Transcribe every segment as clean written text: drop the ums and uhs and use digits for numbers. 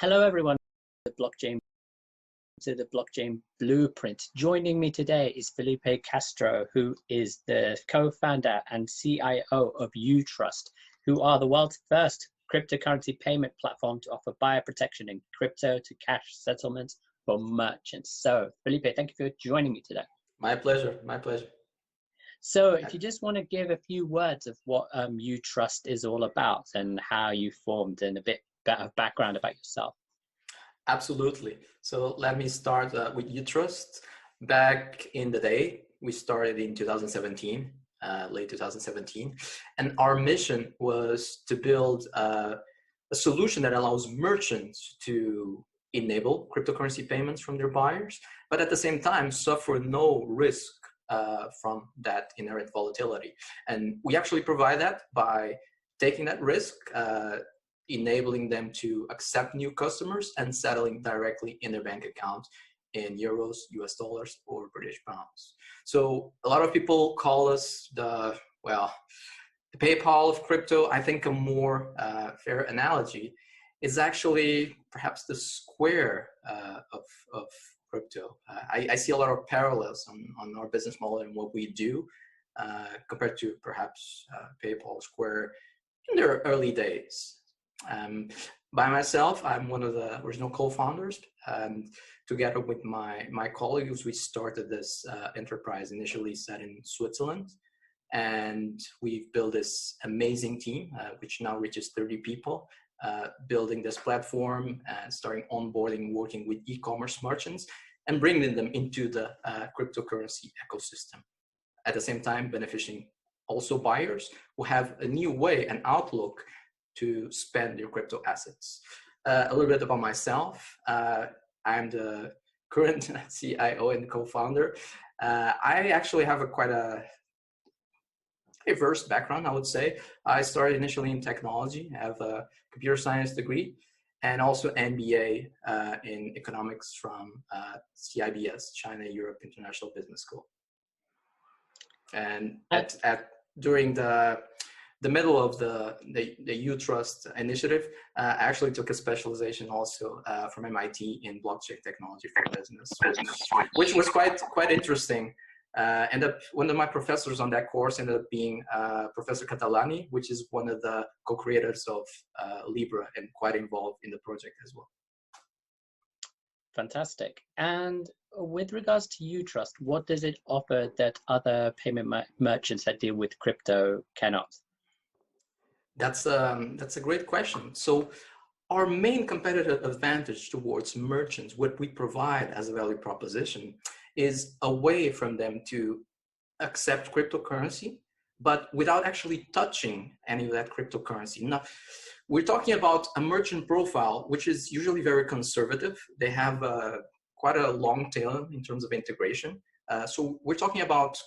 Hello, everyone. The blockchain blueprint. Joining me today is Filipe Castro, who is the co-founder and CIO of UTrust, who are the world's first cryptocurrency payment platform to offer buyer protection in crypto to cash settlements for merchants. So, Filipe, thank you for joining me today. My pleasure. My pleasure. So, if you just want to give a few words of what UTrust is all about and how you formed and a bit of background about yourself. Absolutely. So let me start with UTrust. Back in the day, we started in 2017, late 2017, and our mission was to build a solution that allows merchants to enable cryptocurrency payments from their buyers, but at the same time suffer no risk from that inherent volatility. And we actually provide that by taking that risk, enabling them to accept new customers and settling directly in their bank account in euros, US dollars, or British pounds. So a lot of people call us the PayPal of crypto. I think a more fair analogy is actually perhaps the Square of crypto. I see a lot of parallels on our business model and what we do compared to perhaps PayPal, Square in their early days. By myself, I'm one of the original co-founders, and together with my colleagues, we started this enterprise initially set in Switzerland, and we've built this amazing team, which now reaches 30 people, building this platform, starting onboarding, working with e-commerce merchants, and bringing them into the cryptocurrency ecosystem. At the same time, benefiting also buyers who have a new way and outlook to spend your crypto assets. A little bit about myself. I'm the current CIO and co-founder. I actually have quite a diverse background, I would say. I started initially in technology. I have a computer science degree and also MBA in economics from CIBS, China Europe International Business School. And during the middle of the UTrust initiative, I actually took a specialization also from MIT in blockchain technology for business, which was quite interesting. One of my professors on that course ended up being Professor Catalani, which is one of the co-creators of Libra and quite involved in the project as well. Fantastic. And with regards to UTrust, what does it offer that other payment merchants that deal with crypto cannot? That's a great question. So our main competitive advantage towards merchants, what we provide as a value proposition, is a way from them to accept cryptocurrency, but without actually touching any of that cryptocurrency. Now, we're talking about a merchant profile, which is usually very conservative. They have quite a long tail in terms of integration. So we're talking about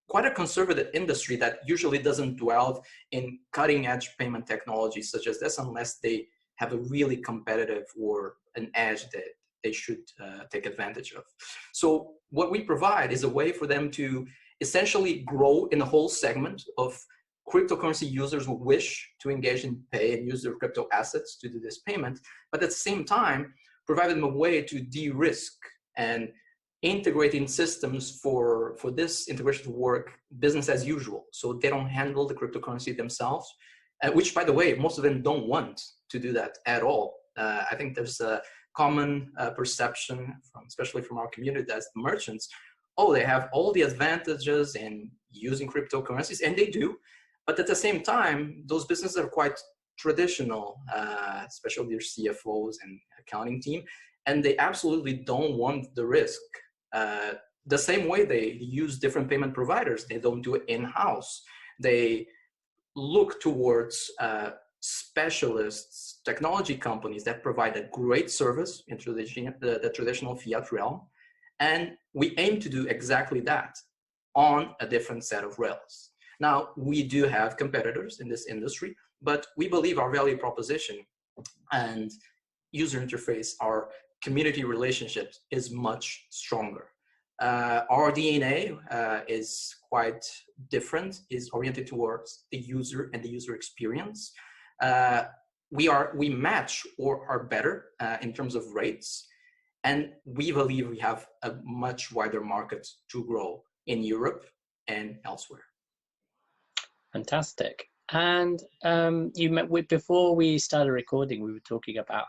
quite a conservative industry that usually doesn't dwell in cutting edge payment technology such as this unless they have a really competitive or an edge that they should take advantage of. So what we provide is a way for them to essentially grow in a whole segment of cryptocurrency users who wish to engage in pay and use their crypto assets to do this payment, but at the same time, provide them a way to de-risk and integrating systems for this integration to work business as usual. So they don't handle the cryptocurrency themselves, which, by the way, most of them don't want to do that at all. I think there's a common perception, especially from our community, as merchants, they have all the advantages in using cryptocurrencies, and they do. But at the same time, those businesses are quite traditional, especially their CFOs and accounting team, and they absolutely don't want the risk. The same way they use different payment providers, they don't do it in-house. They look towards specialists, technology companies that provide a great service in the traditional fiat realm. And we aim to do exactly that on a different set of rails. Now, we do have competitors in this industry, but we believe our value proposition and user interface, our community relationships is much stronger. Our DNA is quite different, is oriented towards the user and the user experience. we match or are better in terms of rates. And we believe we have a much wider market to grow in Europe and elsewhere. Fantastic. And before we started recording, we were talking about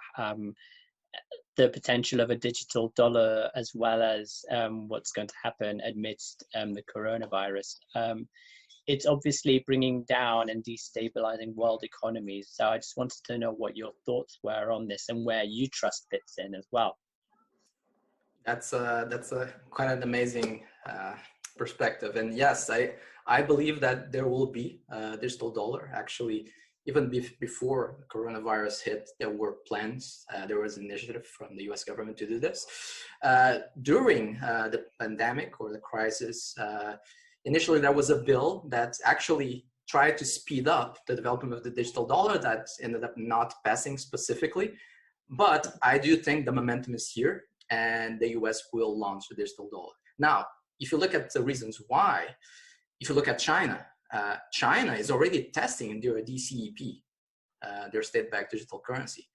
the potential of a digital dollar, as well as what's going to happen amidst the coronavirus. It's obviously bringing down and destabilizing world economies. So I just wanted to know what your thoughts were on this and where UTrust fits in as well. That's a quite an amazing perspective. And yes, I believe that there will be a digital dollar. Actually, even before coronavirus hit, there were plans. There was an initiative from the US government to do this. During the pandemic or the crisis, initially there was a bill that actually tried to speed up the development of the digital dollar that ended up not passing specifically. But I do think the momentum is here, and the US will launch the digital dollar. Now, if you look at the reasons why, if you look at China, China is already testing their DCEP, their state-backed digital currency.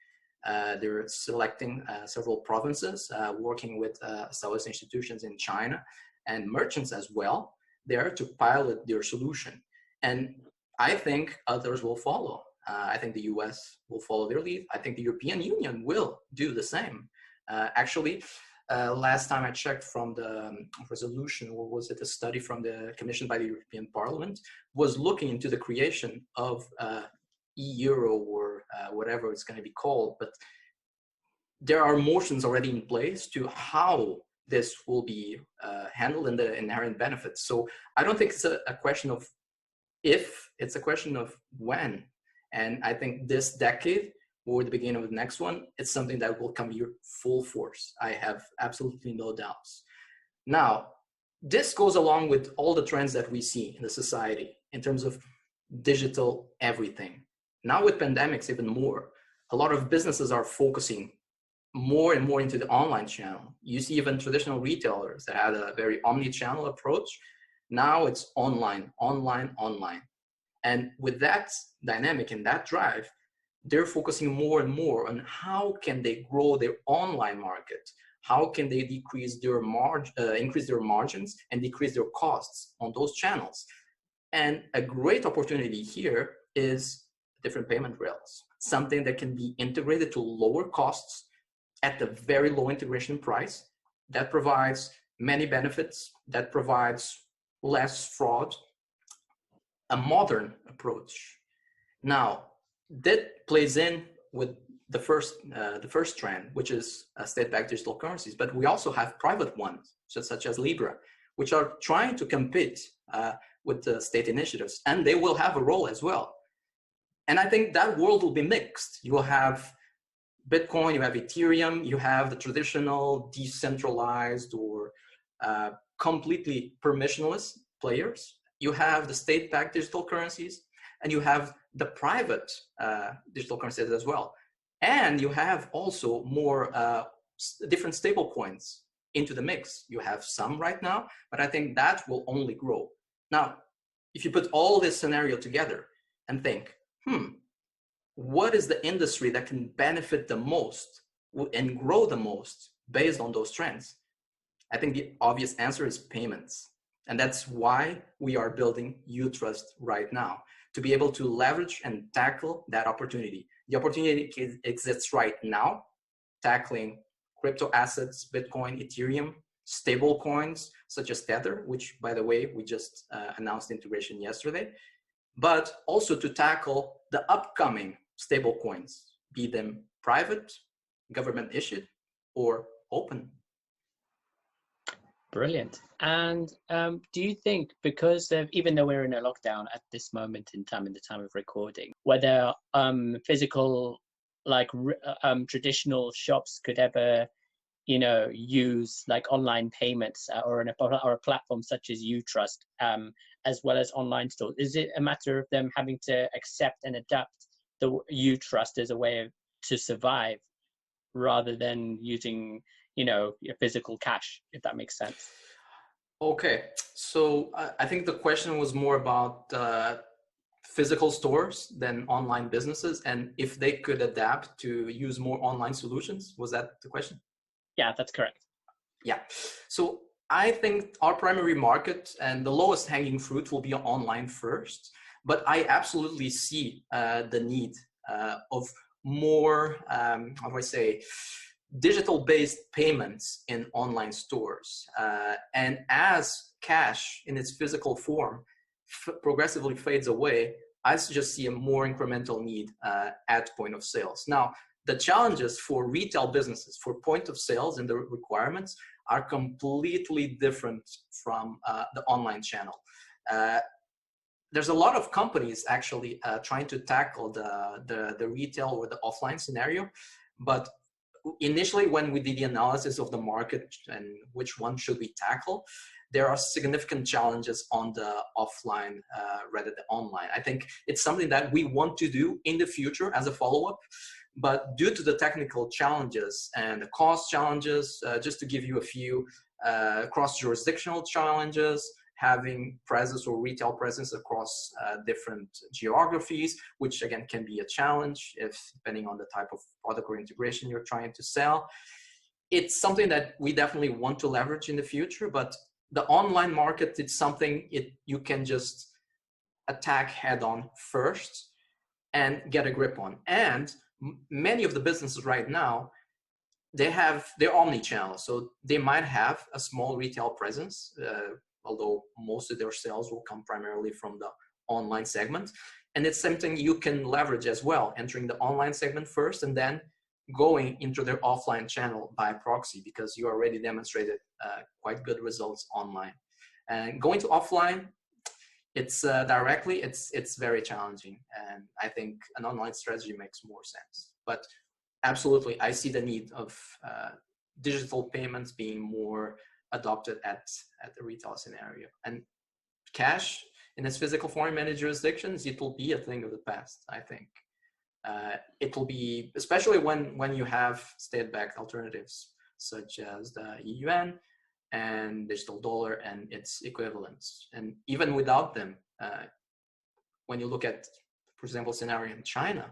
They're selecting several provinces, working with established institutions in China and merchants as well, there to pilot their solution. And I think others will follow. I think the US will follow their lead. I think the European Union will do the same. Actually, last time I checked from the resolution, or was it a study from the commission by the European Parliament, was looking into the creation of e-euro or whatever it's going to be called. But there are motions already in place to how this will be handled and the inherent benefits. So I don't think it's a question of if, it's a question of when. And I think this decade or the beginning of the next one, it's something that will come here full force. I have absolutely no doubts. Now, this goes along with all the trends that we see in the society in terms of digital everything. Now with pandemics, even more, a lot of businesses are focusing more and more into the online channel. You see even traditional retailers that had a very omni-channel approach. Now it's online, online, online. And with that dynamic and that drive, they're focusing more and more on how can they grow their online market, how can they decrease their increase their margins and decrease their costs on those channels. And a great opportunity here is different payment rails, something that can be integrated to lower costs at a very low integration price that provides many benefits, that provides less fraud, a modern approach. Now, that plays in with the first trend, which is state-backed digital currencies. But we also have private ones, such as Libra, which are trying to compete with the state initiatives, and they will have a role as well. And I think that world will be mixed. You will have Bitcoin, you have Ethereum, you have the traditional decentralized or completely permissionless players. You have the state-backed digital currencies, and you have the private digital currencies as well. And you have also more different stable coins into the mix. You have some right now, but I think that will only grow. Now, if you put all this scenario together and think, what is the industry that can benefit the most and grow the most based on those trends? I think the obvious answer is payments. And that's why we are building UTrust right now, to be able to leverage and tackle that opportunity. The opportunity exists right now, tackling crypto assets, Bitcoin, Ethereum, stable coins such as Tether, which, by the way, we just announced integration yesterday, but also to tackle the upcoming stable coins, be them private, government issued, or open. Brilliant. And do you think, because of, even though we're in a lockdown at this moment in time, in the time of recording, whether physical, like traditional shops could ever, use like online payments or a platform such as UTrust, as well as online stores? Is it a matter of them having to accept and adapt the UTrust as a way to survive, rather than using your physical cash, if that makes sense? Okay, so I think the question was more about physical stores than online businesses, and if they could adapt to use more online solutions. Was that the question? Yeah, that's correct. Yeah. So I think our primary market and the lowest hanging fruit will be online first, but I absolutely see the need of more, how do I say, digital-based payments in online stores. And as cash in its physical form progressively fades away, I just see a more incremental need at point of sales. Now, the challenges for retail businesses, for point of sales and the requirements are completely different from the online channel. There's a lot of companies actually trying to tackle the retail or the offline scenario, but initially when we did the analysis of the market and which one should we tackle, there are significant challenges on the offline rather than online. I think it's something that we want to do in the future as a follow-up, but due to the technical challenges and the cost challenges, just to give you a few cross-jurisdictional challenges, having presence or retail presence across different geographies, which again can be a challenge if depending on the type of product or integration you're trying to sell. It's something that we definitely want to leverage in the future, but the online market, it's something you can just attack head on first and get a grip on. And many of the businesses right now, they're omni-channel. So they might have a small retail presence, although most of their sales will come primarily from the online segment. And it's something you can leverage as well, entering the online segment first and then going into their offline channel by proxy, because you already demonstrated quite good results online. And going to offline, it's directly, it's very challenging. And I think an online strategy makes more sense. But absolutely, I see the need of digital payments being more adopted at the retail scenario. And cash in its physical form in many jurisdictions, it will be a thing of the past, I think. It will be, especially when you have state-backed alternatives such as the yuan and digital dollar and its equivalents. And even without them, when you look at, for example, scenario in China,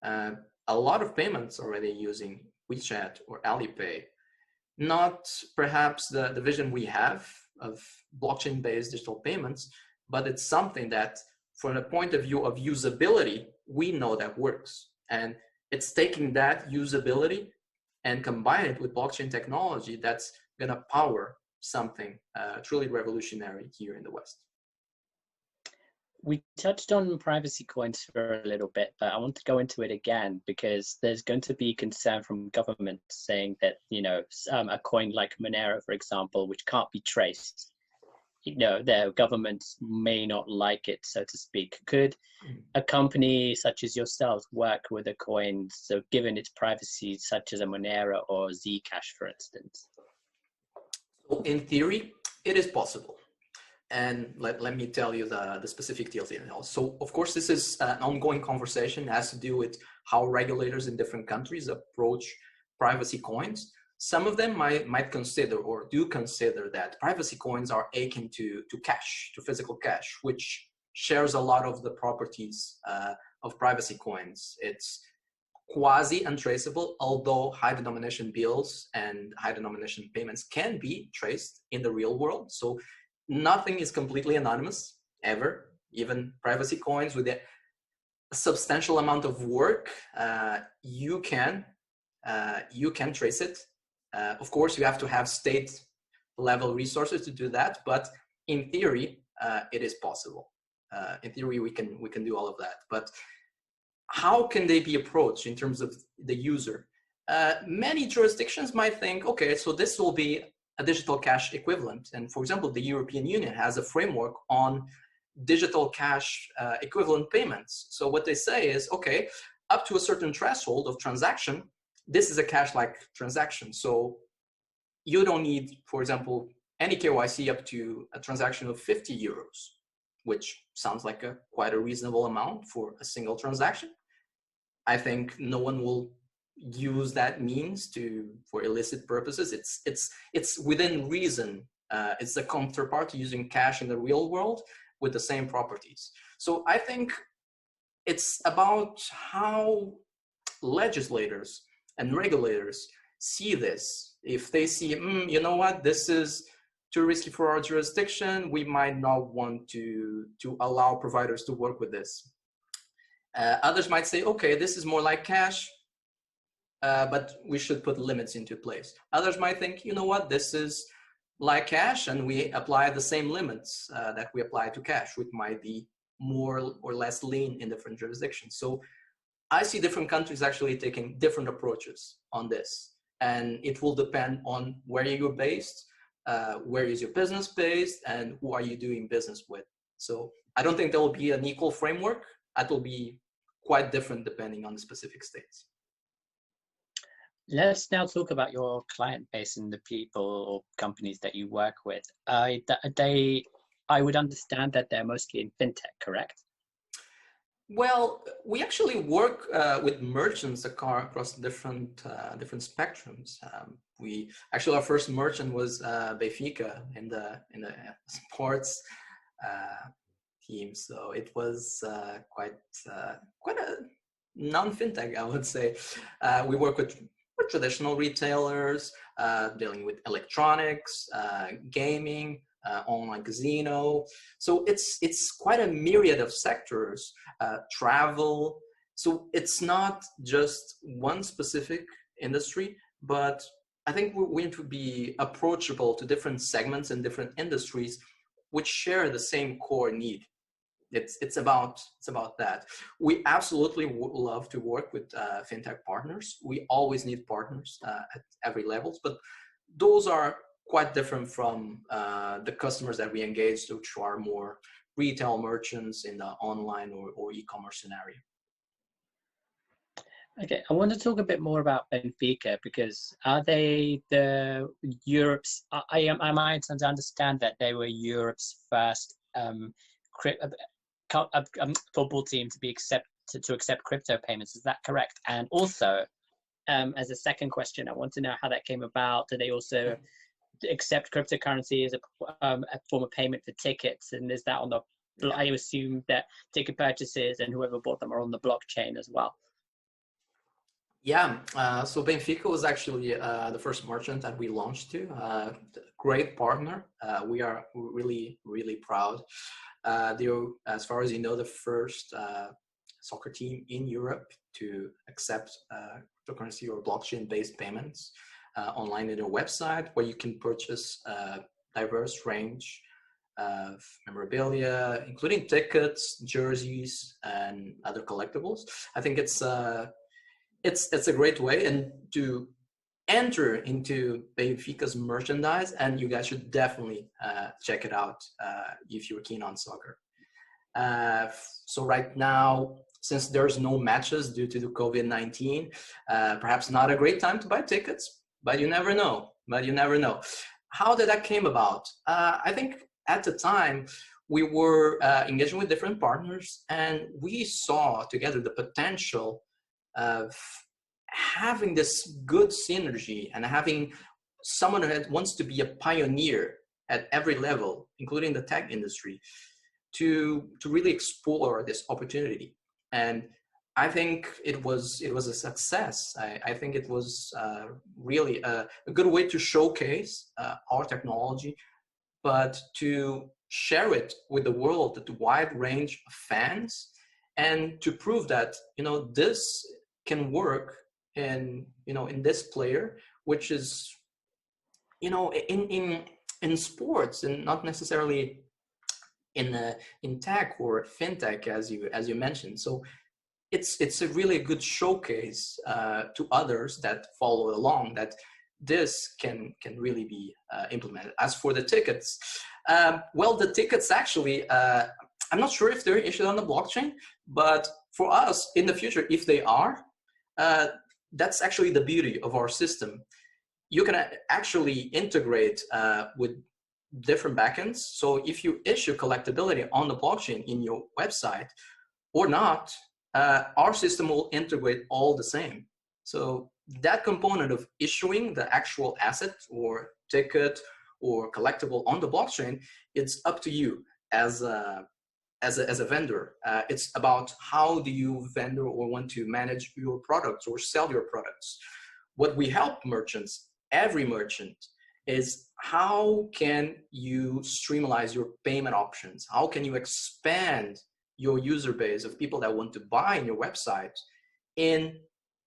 a lot of payments already using WeChat or Alipay. Not perhaps the vision we have of blockchain-based digital payments, but it's something that from the point of view of usability, we know that works. And it's taking that usability and combine it with blockchain technology that's gonna power something truly revolutionary here in the West. We touched on privacy coins for a little bit, but I want to go into it again because there's going to be concern from government saying that, a coin like Monero, for example, which can't be traced, their governments may not like it, so to speak. Could a company such as yourselves work with a coin, so given its privacy, such as a Monero or ZCash, for instance? So in theory, it is possible. And let me tell you the specific details. So of course, this is an ongoing conversation. It has to do with how regulators in different countries approach privacy coins. Some of them might consider or do consider that privacy coins are akin to cash, to physical cash, which shares a lot of the properties of privacy coins. It's quasi untraceable, although high denomination bills and high denomination payments can be traced in the real world. So nothing is completely anonymous ever. Even privacy coins with a substantial amount of work, you can trace it. Of course, you have to have state level resources to do that, but in theory, it is possible. In theory, we can do all of that. But how can they be approached in terms of the user? Many jurisdictions might think, okay, so this will be a digital cash equivalent. And for example, the European Union has a framework on digital cash equivalent payments. So what they say is, okay, up to a certain threshold of transaction, this is a cash-like transaction. So you don't need, for example, any KYC up to a transaction of 50 euros, which sounds like quite a reasonable amount for a single transaction. I think no one will use that means for illicit purposes. It's within reason. It's a counterpart to using cash in the real world with the same properties. So I think it's about how legislators and regulators see this. If they see, you know what, this is too risky for our jurisdiction, we might not want to allow providers to work with this. Others might say, okay, this is more like cash, but we should put limits into place. Others might think, you know what, this is like cash, and we apply the same limits that we apply to cash, which might be more or less lean in different jurisdictions. So I see different countries actually taking different approaches on this, and it will depend on where you're based, where is your business based, and who are you doing business with. So I don't think there will be an equal framework. That will be quite different depending on the specific states. Let's now talk about your client base and the people or companies that you work with. I would understand that they're mostly in fintech, correct? Well, we actually work with merchants across different spectrums. We actually, our first merchant was Benfica in the sports team, so it was quite a non-fintech, I would say. We work with traditional retailers, dealing with electronics, gaming, online casino. So it's quite a myriad of sectors, travel. So it's not just one specific industry, but I think we need to be approachable to different segments and different industries which share the same core need. It's about that. We absolutely love to work with fintech partners. We always need partners at every levels, but those are quite different from the customers that we engage, which are more retail merchants in the online or e-commerce scenario. Okay, I want to talk a bit more about Benfica, because are they the Europe's? Am I to understand that they were Europe's first football team to accept crypto payments? Is that correct? And also, as a second question, I want to know how that came about. Do they also accept cryptocurrency as a form of payment for tickets? And is that on the? I assume that ticket purchases and whoever bought them are on the blockchain as well. Yeah, so Benfica was actually the first merchant that we launched to. Great partner. We are really, really proud. They're, as far as you know, the first soccer team in Europe to accept cryptocurrency or blockchain-based payments online in their website, where you can purchase a diverse range of memorabilia, including tickets, jerseys, and other collectibles. I think it's a great way, and to enter into Benfica's merchandise, and you guys should definitely check it out if you're keen on soccer. So right now, since there's no matches due to the COVID-19, perhaps not a great time to buy tickets, but you never know. How did that came about? I think at the time we were engaging with different partners, and we saw together the potential of having this good synergy and having someone who wants to be a pioneer at every level, including the tech industry, to really explore this opportunity. And I think it was a success. I think it was really a good way to showcase our technology, but to share it with the world, the wide range of fans, and to prove that, this can work in this player, which is, in sports, and not necessarily in tech or fintech, as you mentioned. So it's a really good showcase to others that follow along that this can really be implemented. As for the tickets, the tickets actually, I'm not sure if they're issued on the blockchain, but for us in the future, if they are, that's actually the beauty of our system. You can actually integrate with different backends. So if you issue collectability on the blockchain in your website or not, our system will integrate all the same. So that component of issuing the actual asset or ticket or collectible on the blockchain, it's up to you as a as a vendor. It's about how do you vendor or want to manage your products or sell your products. What we help merchants, every merchant, is how can you streamline your payment options? How can you expand your user base of people that want to buy in your website in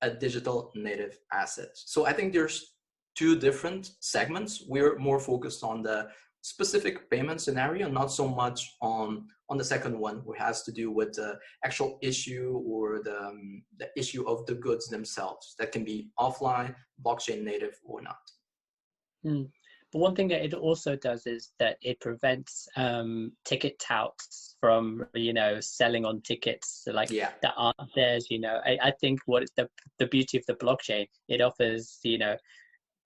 a digital native asset? So I think there's two different segments. We're more focused on the specific payment scenario, not so much on the second one, which has to do with the actual issue or the issue of the goods themselves that can be offline, blockchain native or not. But one thing that it also does is that it prevents ticket touts from, selling on tickets that aren't theirs. I think what is the beauty of the blockchain, it offers,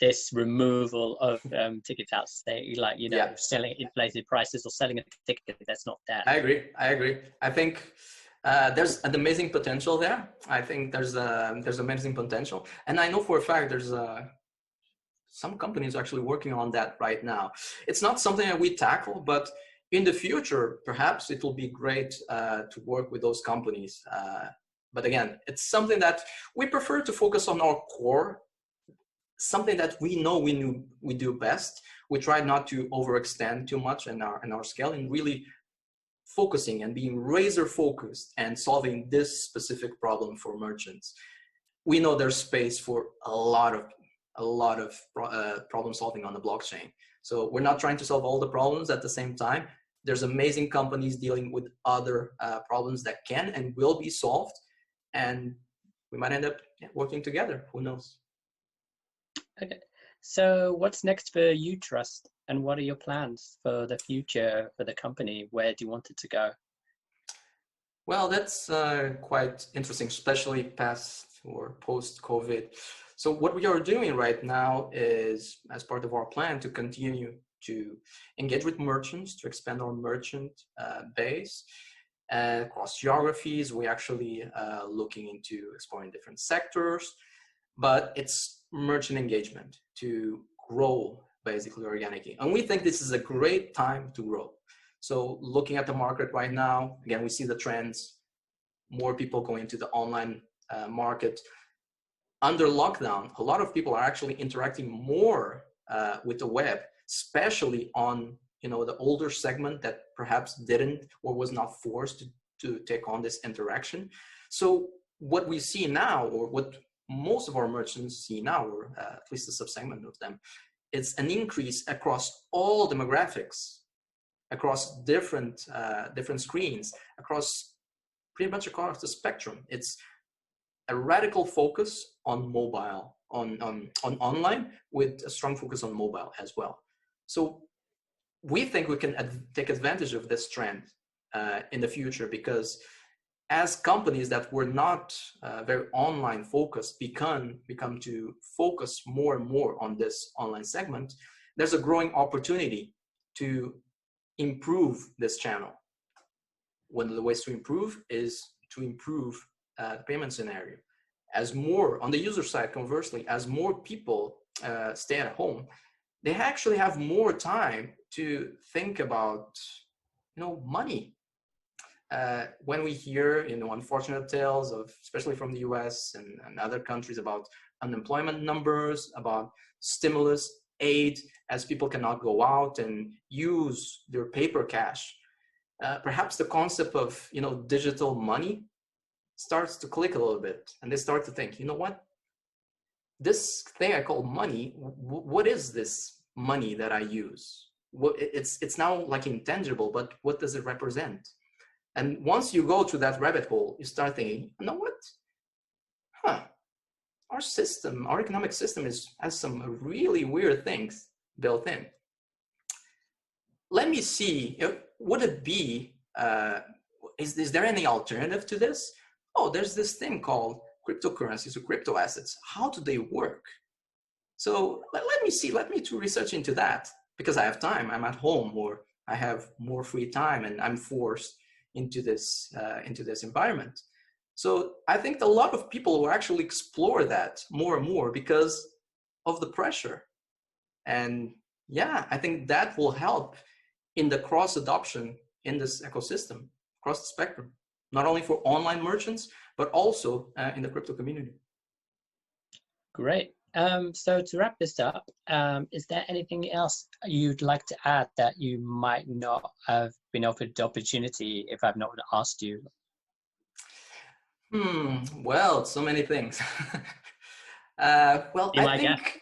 this removal of ticket touts, selling inflated prices or selling a ticket that's not there. I agree. I think there's an amazing potential there. I think there's amazing potential, and I know for a fact there's some companies actually working on that right now. It's not something that we tackle, but in the future, perhaps it will be great to work with those companies. But again, it's something that we prefer to focus on our core, something that we know we do best. We try not to overextend too much in our scale, and really focusing and being razor focused and solving this specific problem for merchants. We know there's space for a lot of problem solving on the blockchain. So we're not trying to solve all the problems at the same time. There's amazing companies dealing with other problems that can and will be solved, and we might end up working together. Who knows? Okay. So what's next for UTrust, and what are your plans for the future for the company? Where do you want it to go? Well, that's quite interesting, especially past or post-COVID. So what we are doing right now is, as part of our plan, to continue to engage with merchants, to expand our merchant base across geographies. We're actually looking into exploring different sectors, but it's merchant engagement to grow basically organically. And we think this is a great time to grow. So looking at the market right now, again, we see the trends, more people going to the online market. Under lockdown, a lot of people are actually interacting more with the web, especially on the older segment that perhaps didn't or was not forced to take on this interaction. So what we see now, or what most of our merchants see now, or at least a subsegment of them, it's an increase across all demographics, across different screens, pretty much across the spectrum. It's a radical focus on mobile, on online, with a strong focus on mobile as well. So we think we can take advantage of this trend in the future, because as companies that were not very online focused become to focus more and more on this online segment, there's a growing opportunity to improve this channel. One of the ways to improve is to improve the payment scenario. As more, on the user side, conversely, as more people stay at home, they actually have more time to think about, money. When we hear, unfortunate tales of, especially from the US and other countries, about unemployment numbers, about stimulus aid, as people cannot go out and use their paper cash, perhaps the concept of, digital money starts to click a little bit, and they start to think, what? This thing I call money, what is this money that I use? It's now like intangible, but what does it represent? And once you go to that rabbit hole, you start thinking, what? Our economic system has some really weird things built in. Let me see, would it be, is there any alternative to this? Oh, there's this thing called cryptocurrencies or crypto assets. How do they work? So let me do research into that, because I have time. I'm at home, or I have more free time, and I'm forced into this environment. So I think a lot of people will actually explore that more and more because of the pressure. And I think that will help in the cross adoption in this ecosystem. across the spectrum, not only for online merchants, but also in the crypto community. Great. So to wrap this up, is there anything else you'd like to add that you might not have been offered the opportunity if I've not asked you? Well, so many things. Well, I think,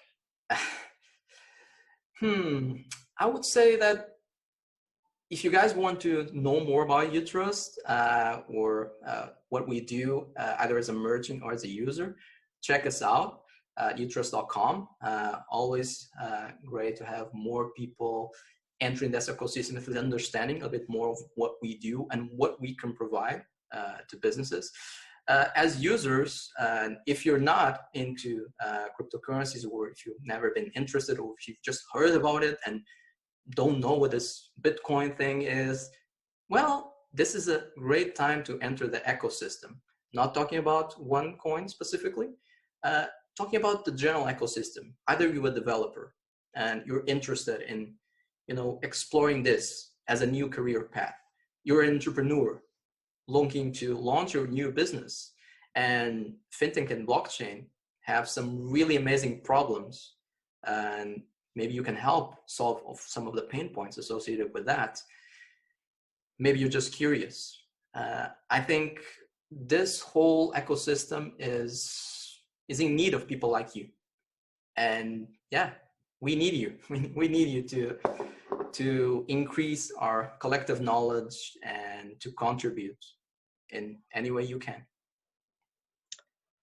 I would say that if you guys want to know more about UTrust or what we do, either as a merchant or as a user, check us out at UTrust.com. Always great to have more people entering this ecosystem with understanding a bit more of what we do and what we can provide to businesses. As users, if you're not into cryptocurrencies, or if you've never been interested, or if you've just heard about it and don't know what this Bitcoin thing is, well, this is a great time to enter the ecosystem. Not talking about one coin specifically, talking about the general ecosystem. Either you're a developer and you're interested in, exploring this as a new career path. You're an entrepreneur looking to launch your new business, and fintech and blockchain have some really amazing problems, and maybe you can help solve some of the pain points associated with that. Maybe you're just curious. I think this whole ecosystem is in need of people like you, and yeah, we need you. We need you to increase our collective knowledge and to contribute in any way you can.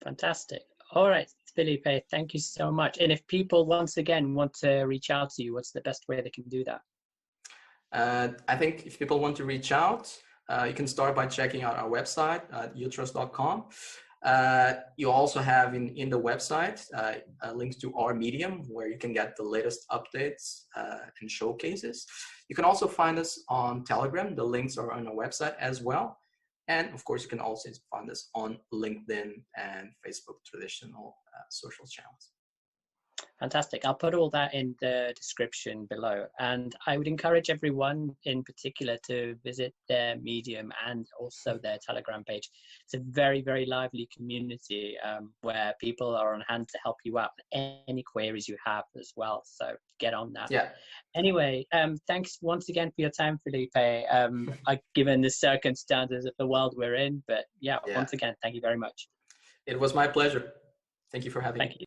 Fantastic. All right, Filipe, thank you so much. And if people once again want to reach out to you, what's the best way they can do that? I think if people want to reach out, you can start by checking out our website at utrust.com. You also have in the website links to our Medium, where you can get the latest updates and showcases. You can also find us on Telegram. The links are on our website as well. And of course, you can also find us on LinkedIn and Facebook, traditional social channels. Fantastic. I'll put all that in the description below. And I would encourage everyone in particular to visit their Medium and also their Telegram page. It's a very, very lively community where people are on hand to help you out with any queries you have as well. So get on that. Yeah. Anyway, thanks once again for your time, Filipe. Given the circumstances of the world we're in, but yeah, once again, thank you very much. It was my pleasure. Thank you for having me. Thank you.